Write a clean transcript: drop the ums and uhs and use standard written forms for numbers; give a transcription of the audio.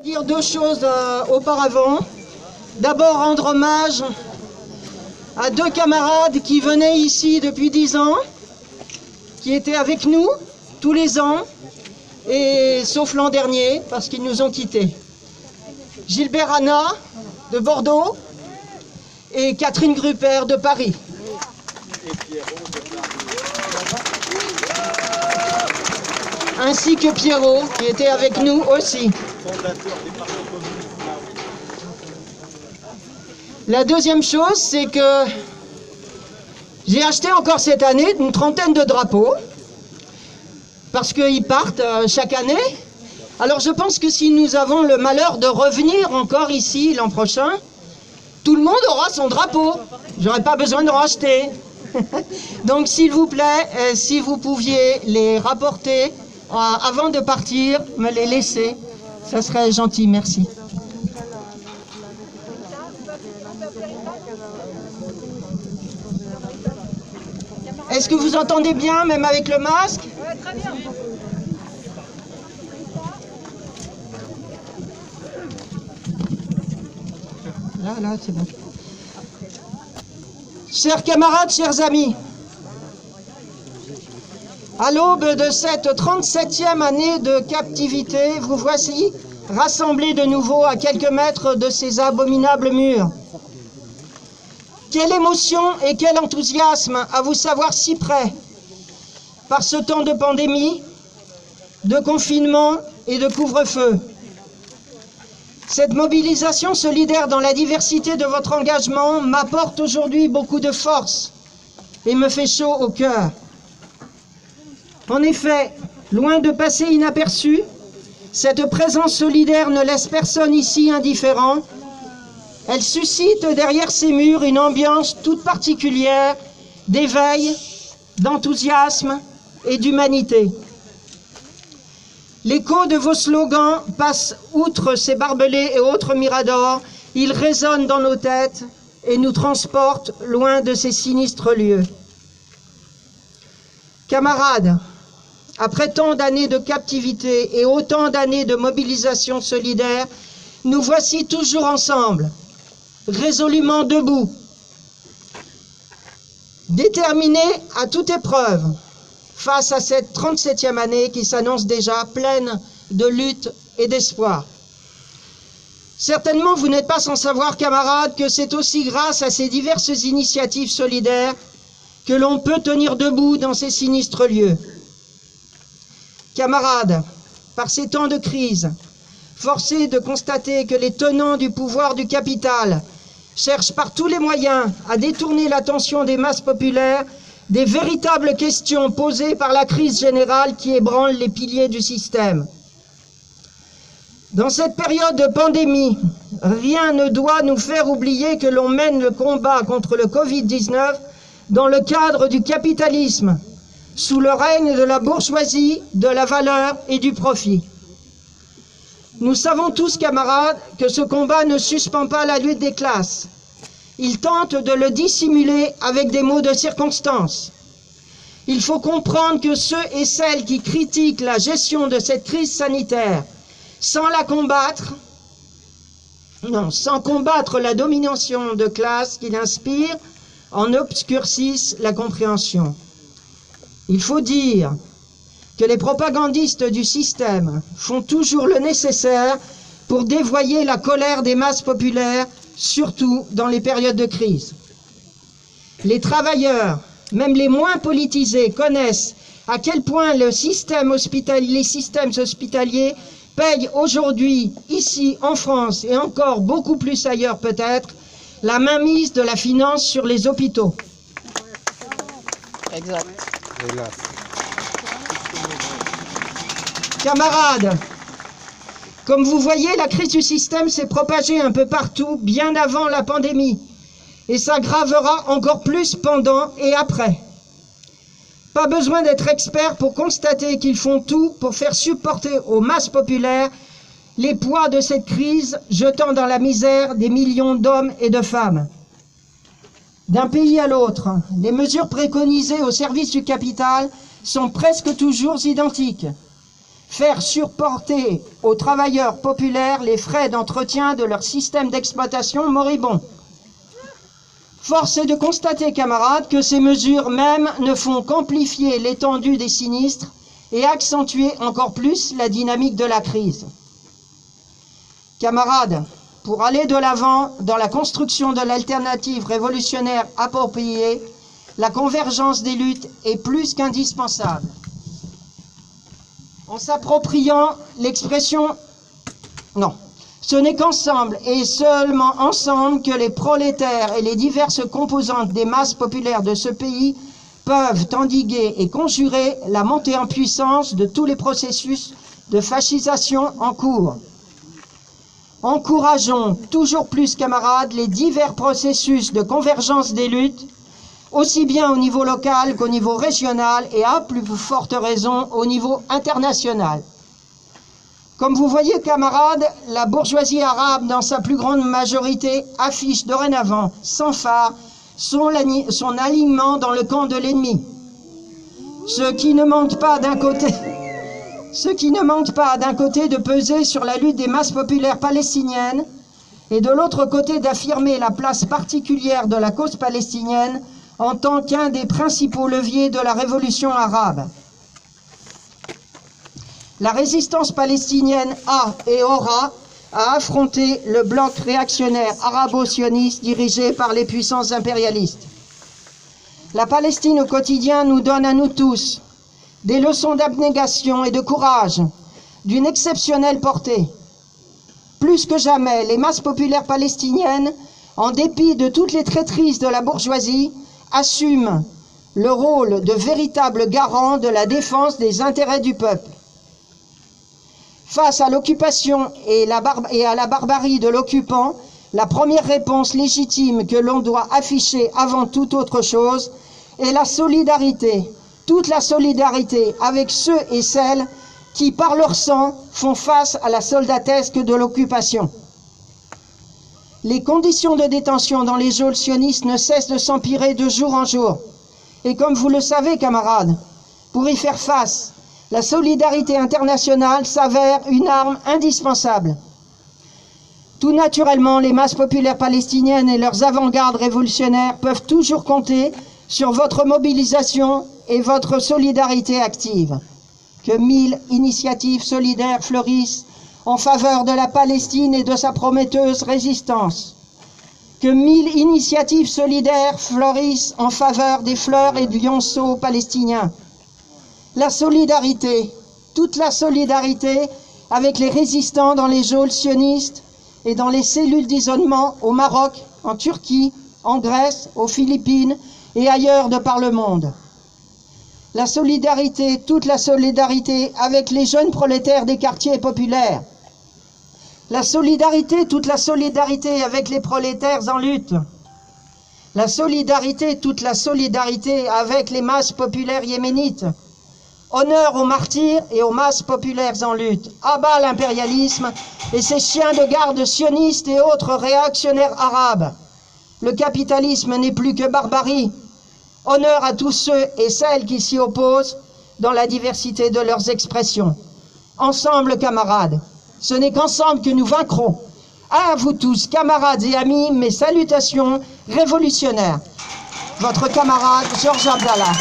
Dire deux choses auparavant. D'abord rendre hommage à deux camarades qui venaient ici depuis 10 ans, qui étaient avec nous tous les ans, et sauf l'an dernier, parce qu'ils nous ont quittés. Gilbert Anna de Bordeaux et Catherine Grupper de Paris. Ainsi que Pierrot, qui était avec nous aussi. La deuxième chose, c'est que j'ai acheté encore cette année une trentaine de drapeaux, parce qu'ils partent chaque année. Alors je pense que si nous avons le malheur de revenir encore ici l'an prochain, tout le monde aura son drapeau. J'aurai pas besoin de racheter. Donc s'il vous plaît, si vous pouviez les rapporter avant de partir, me les laisser, ça serait gentil, merci. Est-ce que vous entendez bien, même avec le masque? Très bien. Là, c'est bon. Chers camarades, chers amis, à l'aube de cette 37e année de captivité, vous voici rassemblés de nouveau à quelques mètres de ces abominables murs. Quelle émotion et quel enthousiasme à vous savoir si près par ce temps de pandémie, de confinement et de couvre-feu. Cette mobilisation solidaire dans la diversité de votre engagement m'apporte aujourd'hui beaucoup de force et me fait chaud au cœur. En effet, loin de passer inaperçue, cette présence solidaire ne laisse personne ici indifférent. Elle suscite derrière ces murs une ambiance toute particulière d'éveil, d'enthousiasme et d'humanité. L'écho de vos slogans passe outre ces barbelés et autres miradors. Il résonne dans nos têtes et nous transporte loin de ces sinistres lieux. Camarades, après tant d'années de captivité et autant d'années de mobilisation solidaire, nous voici toujours ensemble, résolument debout, déterminés à toute épreuve, face à cette 37e année qui s'annonce déjà pleine de lutte et d'espoir. Certainement, vous n'êtes pas sans savoir, camarades, que c'est aussi grâce à ces diverses initiatives solidaires que l'on peut tenir debout dans ces sinistres lieux. Camarades, par ces temps de crise, forcés de constater que les tenants du pouvoir du capital cherchent par tous les moyens à détourner l'attention des masses populaires des véritables questions posées par la crise générale qui ébranle les piliers du système. Dans cette période de pandémie, rien ne doit nous faire oublier que l'on mène le combat contre le Covid-19 dans le cadre du capitalisme, sous le règne de la bourgeoisie, de la valeur et du profit. Nous savons tous, camarades, que ce combat ne suspend pas la lutte des classes. Il tente de le dissimuler avec des mots de circonstance. Il faut comprendre que ceux et celles qui critiquent la gestion de cette crise sanitaire, sans combattre la domination de classe qui l'inspire, en obscurcissent la compréhension. Il faut dire que les propagandistes du système font toujours le nécessaire pour dévoyer la colère des masses populaires, surtout dans les périodes de crise. Les travailleurs, même les moins politisés, connaissent à quel point les systèmes hospitaliers payent aujourd'hui, ici en France et encore beaucoup plus ailleurs peut-être, la mainmise de la finance sur les hôpitaux. Exact. Camarades, comme vous voyez, la crise du système s'est propagée un peu partout bien avant la pandémie et s'aggravera encore plus pendant et après. Pas besoin d'être expert pour constater qu'ils font tout pour faire supporter aux masses populaires les poids de cette crise, jetant dans la misère des millions d'hommes et de femmes. D'un pays à l'autre, les mesures préconisées au service du capital sont presque toujours identiques. faire supporter aux travailleurs populaires les frais d'entretien de leur système d'exploitation moribond. Force est de constater, camarades, que ces mesures même ne font qu'amplifier l'étendue des sinistres et accentuer encore plus la dynamique de la crise. Camarades, pour aller de l'avant dans la construction de l'alternative révolutionnaire appropriée, la convergence des luttes est plus qu'indispensable. En s'appropriant l'expression « non ». Ce n'est qu'ensemble et seulement ensemble que les prolétaires et les diverses composantes des masses populaires de ce pays peuvent endiguer et conjurer la montée en puissance de tous les processus de fascisation en cours. Encourageons toujours plus, camarades, les divers processus de convergence des luttes, aussi bien au niveau local qu'au niveau régional et à plus forte raison au niveau international. Comme vous voyez, camarades, la bourgeoisie arabe, dans sa plus grande majorité, affiche dorénavant, sans phare, son alignement dans le camp de l'ennemi. Ce qui ne manque pas d'un côté de peser sur la lutte des masses populaires palestiniennes et de l'autre côté d'affirmer la place particulière de la cause palestinienne en tant qu'un des principaux leviers de la révolution arabe. La résistance palestinienne a et aura à affronter le bloc réactionnaire arabo-sioniste dirigé par les puissances impérialistes. La Palestine au quotidien nous donne à nous tous des leçons d'abnégation et de courage d'une exceptionnelle portée. Plus que jamais, les masses populaires palestiniennes, en dépit de toutes les traîtrises de la bourgeoisie, assument le rôle de véritable garant de la défense des intérêts du peuple. Face à l'occupation et à la barbarie de l'occupant, la première réponse légitime que l'on doit afficher avant toute autre chose est la solidarité, toute la solidarité avec ceux et celles qui, par leur sang, font face à la soldatesque de l'occupation. Les conditions de détention dans les geôles sionistes ne cessent de s'empirer de jour en jour. Et comme vous le savez, camarades, pour y faire face, la solidarité internationale s'avère une arme indispensable. Tout naturellement, les masses populaires palestiniennes et leurs avant-gardes révolutionnaires peuvent toujours compter sur votre mobilisation et votre solidarité active. Que 1000 initiatives solidaires fleurissent en faveur de la Palestine et de sa prometteuse résistance. Que 1000 initiatives solidaires fleurissent en faveur des fleurs et du lionceau palestinien. La solidarité, toute la solidarité avec les résistants dans les geôles sionistes et dans les cellules d'isolement au Maroc, en Turquie, en Grèce, aux Philippines et ailleurs de par le monde. La solidarité, toute la solidarité avec les jeunes prolétaires des quartiers populaires. La solidarité, toute la solidarité avec les prolétaires en lutte. La solidarité, toute la solidarité avec les masses populaires yéménites. Honneur aux martyrs et aux masses populaires en lutte. À bas l'impérialisme et ses chiens de garde sionistes et autres réactionnaires arabes. Le capitalisme n'est plus que barbarie. Honneur à tous ceux et celles qui s'y opposent dans la diversité de leurs expressions. Ensemble, camarades, ce n'est qu'ensemble que nous vaincrons. À vous tous, camarades et amis, mes salutations révolutionnaires. Votre camarade Georges Abdallah.